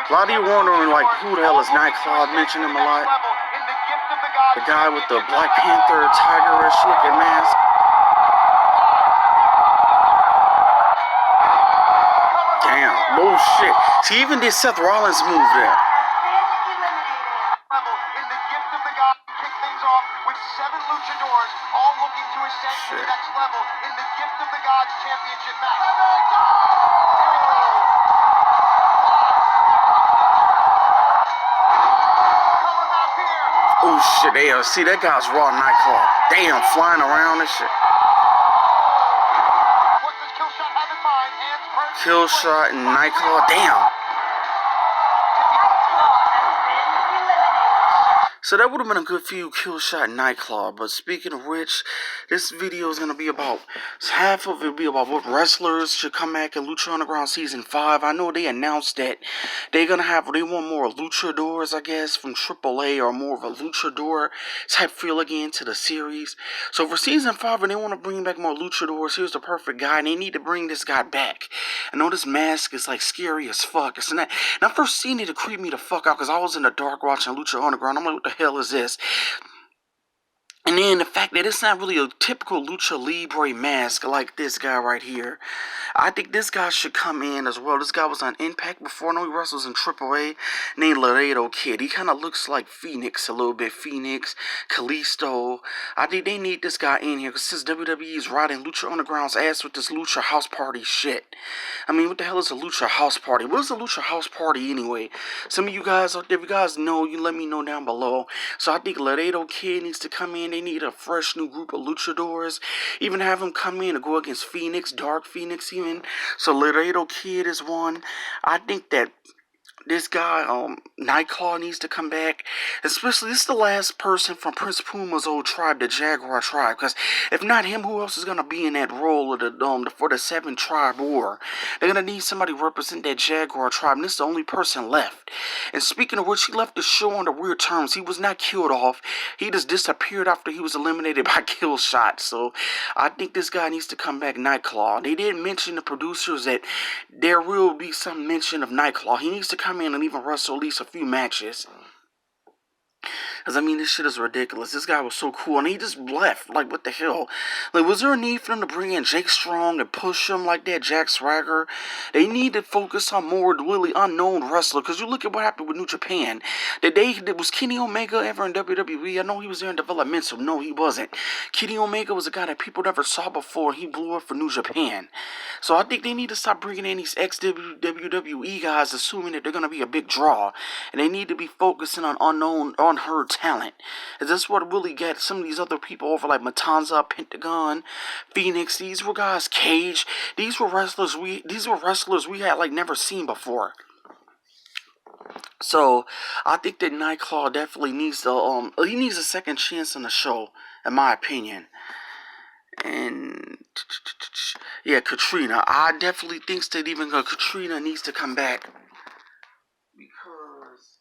A lot of you wondering, like, who the hell is Nightclub? Mention him a lot. The guy with the Black Panther tigerish looking mask. Damn, no shit. She even did Seth Rollins' move there. In the gift of the God, kick things off with 7 Luchadors, all looking to ascend to the next level in the gift of the Gods championship match. Oh shit, damn. See, that guy's Raw Nightclub. Damn, flying around and shit. What does Killshot have in mind? Killshot and Nightclub. Damn. So that would have been a good few Killshot Nightclub. But speaking of which, this video is going to be about, half of it will be about what wrestlers should come back in Lucha Underground Season 5. I know they announced that they want more Luchadors, I guess, from AAA, or more of a Luchador type feel again to the series. So for Season 5, and they want to bring back more Luchadors, here's the perfect guy, and they need to bring this guy back. I know this mask is like scary as fuck. It's not, and I first seen it creeped me the fuck out because I was in the dark watching Lucha Underground. I'm like, what the hell is this? And then the fact that it's not really a typical Lucha Libre mask like this guy right here. I think this guy should come in as well. This guy was on Impact before. I know he wrestles in AAA. Named Laredo Kid. He kind of looks like Phoenix a little bit. Phoenix, Kalisto. I think they need this guy in here because since WWE is riding Lucha Underground's ass with this Lucha House Party shit. I mean, what the hell is a Lucha House Party? What is a Lucha House Party anyway? Some of you guys out there, if you guys know, you let me know down below. So I think Laredo Kid needs to come in. They need a fresh new group of luchadors. Even have him come in and go against Phoenix, Dark Phoenix even. So Laredo Kid is one. I think that this guy, Nightclaw, needs to come back. Especially, this is the last person from Prince Puma's old tribe, the Jaguar tribe. Because if not him, who else is going to be in that role of for the 7 tribe war? They're going to need somebody to represent that Jaguar tribe. And this is the only person left. And speaking of which, he left the show on the weird terms. He was not killed off. He just disappeared after he was eliminated by Killshot. So I think this guy needs to come back, Nightclaw. They did mention, the producers, that there will be some mention of Nightclaw. He needs to come in and even wrestle at least a few matches. Because, I mean, this shit is ridiculous. This guy was so cool, and he just left. Like, what the hell? Like, was there a need for them to bring in Jake Strong and push him like that, Jack Swagger? They need to focus on more really unknown wrestler. Because you look at what happened with New Japan. Was Kenny Omega ever in WWE? I know he was there in development, so no, he wasn't. Kenny Omega was a guy that people never saw before. He blew up for New Japan. So I think they need to stop bringing in these ex-WWE guys, assuming that they're going to be a big draw. And they need to be focusing on unknown, unheard talent. Is this what really got some of these other people over, like Matanza, Pentagon, Phoenix? These were guys, Cage. These were wrestlers we had like never seen before. So I think that Nightclaw definitely needs to he needs a second chance on the show, in my opinion. And yeah, Katrina. I definitely think that even Katrina needs to come back. Because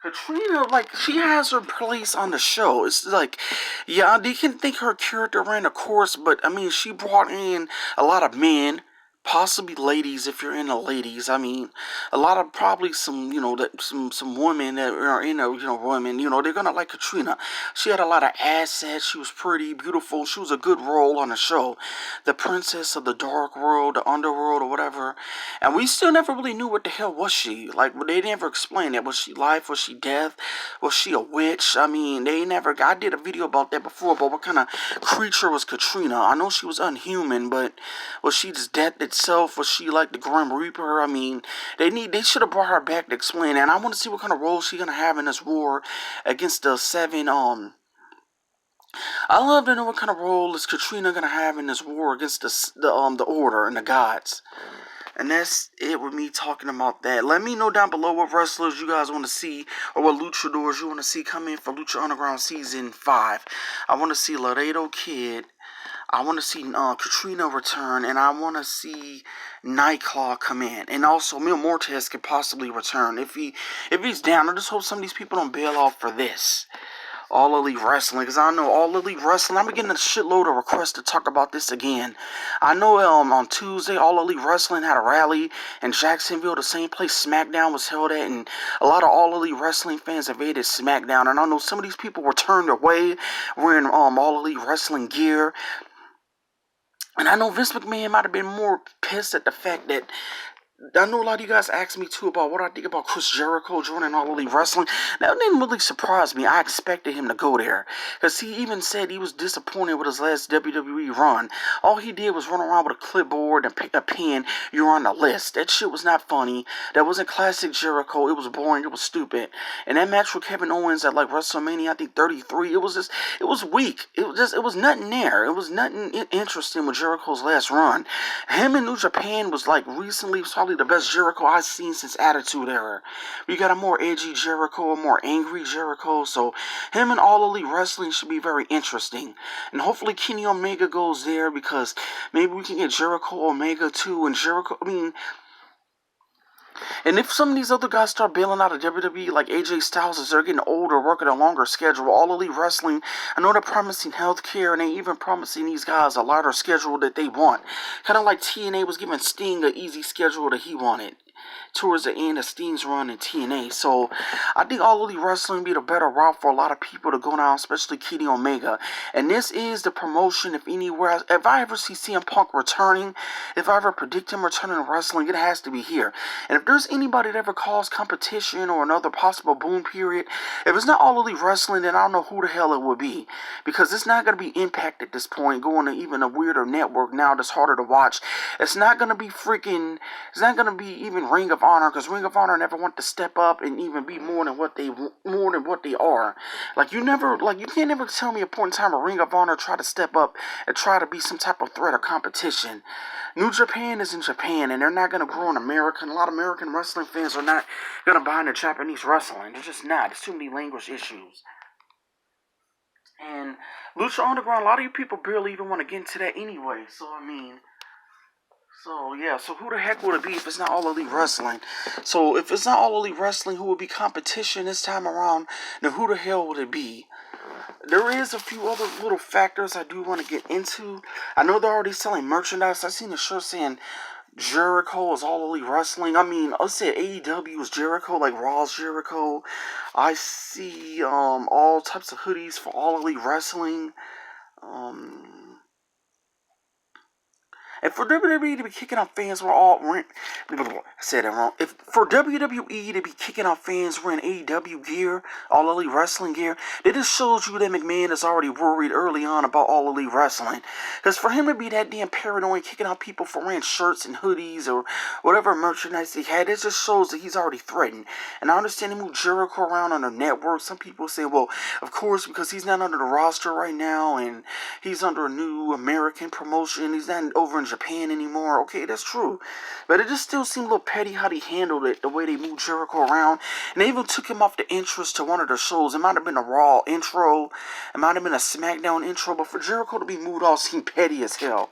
Katrina, like, she has her place on the show. It's like, yeah, they can think her character ran a course, but, I mean, she brought in a lot of men, possibly ladies, if you're into ladies. I mean, a lot of probably some, some women that are into, women, they're gonna like Katrina. She had a lot of assets. She was pretty, beautiful. She was a good role on the show. The princess of the dark world, the underworld, or whatever. And we still never really knew what the hell was she. Like, they never explained it. Was she life? Was she death? Was she a witch? I mean, I did a video about that before, but what kind of creature was Katrina? I know she was unhuman, but was she just death itself? Was she like the Grim Reaper? I mean, they should have brought her back to explain that. And I want to see what kind of role she's gonna have in this war against the 7. I love to know what kind of role is Katrina gonna have in this war against the Order and the Gods. And that's it with me talking about that. Let me know down below what wrestlers you guys want to see, or what luchadors you want to see come in for Lucha Underground Season 5. I want to see Laredo Kid. I want to see Katrina return, and I want to see Nightclaw come in, and also Mil Mortes could possibly return if he's down. I just hope some of these people don't bail off for this. All Elite Wrestling, because I know All Elite Wrestling, I'm getting a shitload of requests to talk about this again. I know on Tuesday, All Elite Wrestling had a rally in Jacksonville, the same place Smackdown was held at, and a lot of All Elite Wrestling fans invaded Smackdown, and I know some of these people were turned away wearing All Elite Wrestling gear. And I know Vince McMahon might have been more pissed at the fact that I know a lot of you guys asked me too about what I think about Chris Jericho joining All Elite Wrestling. That didn't really surprise me. I expected him to go there. Because he even said he was disappointed with his last WWE run. All he did was run around with a clipboard and pick a pen. You're on the list. That shit was not funny. That wasn't classic Jericho. It was boring. It was stupid. And that match with Kevin Owens at like WrestleMania, I think 33, it was weak. It was nothing there. It was nothing interesting with Jericho's last run. Him in New Japan was like recently probably the best Jericho I've seen since Attitude Era. We got a more edgy Jericho, a more angry Jericho, so him and All Elite Wrestling should be very interesting. And hopefully Kenny Omega goes there, because maybe we can get Jericho Omega too, and and if some of these other guys start bailing out of WWE, like AJ Styles, as they're getting older, working a longer schedule, All Elite Wrestling, I know they're promising healthcare, and they even promising these guys a lighter schedule that they want. Kind of like TNA was giving Sting an easy schedule that he wanted towards the end of Sting's run in TNA. So I think All Elite Wrestling would be the better route for a lot of people to go down, especially Kenny Omega. And this is the promotion, if anywhere, if I ever see CM Punk returning, if I ever predict him returning to wrestling, it has to be here. And if there's anybody that ever calls competition or another possible boom period, if it's not All Elite Wrestling, then I don't know who the hell it would be. Because it's not going to be Impact at this point, going to even a weirder network now that's harder to watch. It's not going to be even Ring of Honor, because Ring of Honor never want to step up and even be more than what they are. Like you can't never tell me a point in time a Ring of Honor try to step up and try to be some type of threat or competition. New Japan is in Japan, and they're not going to grow in America. And a lot of American wrestling fans are not going to buy into Japanese wrestling. They're just not. There's too many language issues. And Lucha Underground, a lot of you people barely even want to get into that anyway. So who the heck would it be if it's not All Elite Wrestling? So if it's not All Elite Wrestling, who would be competition this time around? Then who the hell would it be? There is a few other little factors I do want to get into. I know they're already selling merchandise. I seen a shirt saying Jericho is All Elite Wrestling. I mean, let's say AEW is Jericho, like Raw's Jericho. I see all types of hoodies for All Elite Wrestling. And for WWE to be kicking out fans, I said it wrong. If for WWE to be kicking out fans wearing AEW gear, All Elite Wrestling gear, that just shows you that McMahon is already worried early on about All Elite Wrestling. Because for him to be that damn paranoid, kicking out people for wearing shirts and hoodies or whatever merchandise he had, it just shows that he's already threatened. And I understand he moved Jericho around on the network. Some people say, well, of course, because he's not under the roster right now, and he's under a new American promotion. He's not over in Japan anymore. Okay, that's true. But it just still seemed a little petty how they handled it, the way they moved Jericho around. And they even took him off the entrance to one of their shows. It might have been a Raw intro. It might have been a Smackdown intro. But for Jericho to be moved off seemed petty as hell.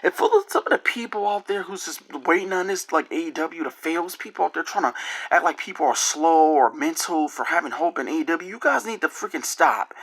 And for some of the people out there who's just waiting on this, like AEW to fail, those people out there trying to act like people are slow or mental for having hope in AEW, you guys need to freaking stop.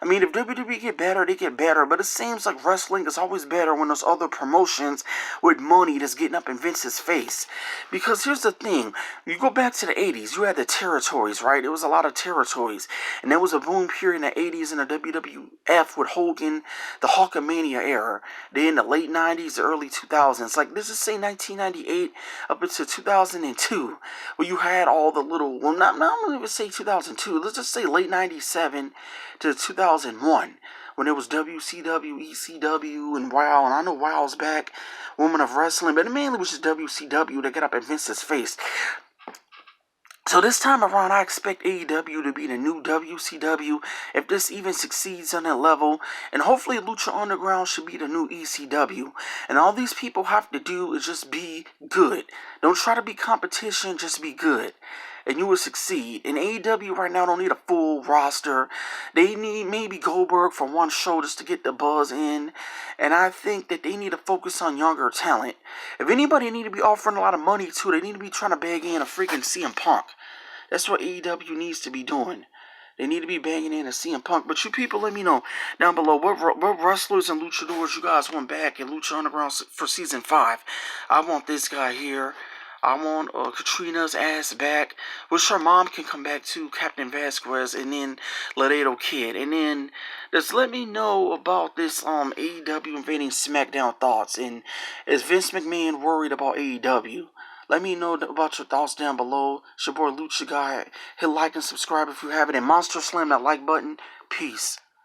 I mean, if WWE get better, they get better, but it seems like wrestling is always better when there's other promotions with money that's getting up in Vince's face. Because here's the thing, you go back to the 80s, you had the territories, right? There was a lot of territories, and there was a boom period in the 80s in the WWF with Hogan, the Hulkamania era. Then in the late 90s, the early 2000s, like let's just say 1998 up until 2002, where you had all the little, well, not even say 2002, let's just say late 97 to 2001, when it was WCW, ECW, and WOW, and I know WOW's back, Women of Wrestling, but it mainly was just WCW that got up in Vince's face. So this time around, I expect AEW to be the new WCW, if this even succeeds on that level, and hopefully Lucha Underground should be the new ECW, and all these people have to do is just be good. Don't try to be competition, just be good, and you will succeed. And AEW right now don't need a full roster. They need maybe Goldberg for one show just to get the buzz in, and I think that they need to focus on younger talent. If anybody need to be offering a lot of money to, they need to be trying to bag in a freaking CM Punk. That's what AEW needs to be doing. They need to be banging in a CM Punk. But you people, let me know down below what wrestlers and luchadors you guys want back in Lucha Underground for Season 5. I want this guy here. I want Katrina's ass back. Wish her mom can come back too, Captain Vasquez, and then Laredo Kid. And then just let me know about this AEW invading SmackDown thoughts. And is Vince McMahon worried about AEW? Let me know about your thoughts down below. It's your boy Lucha Guy. Hit like and subscribe if you haven't. And Monster Slam that like button. Peace.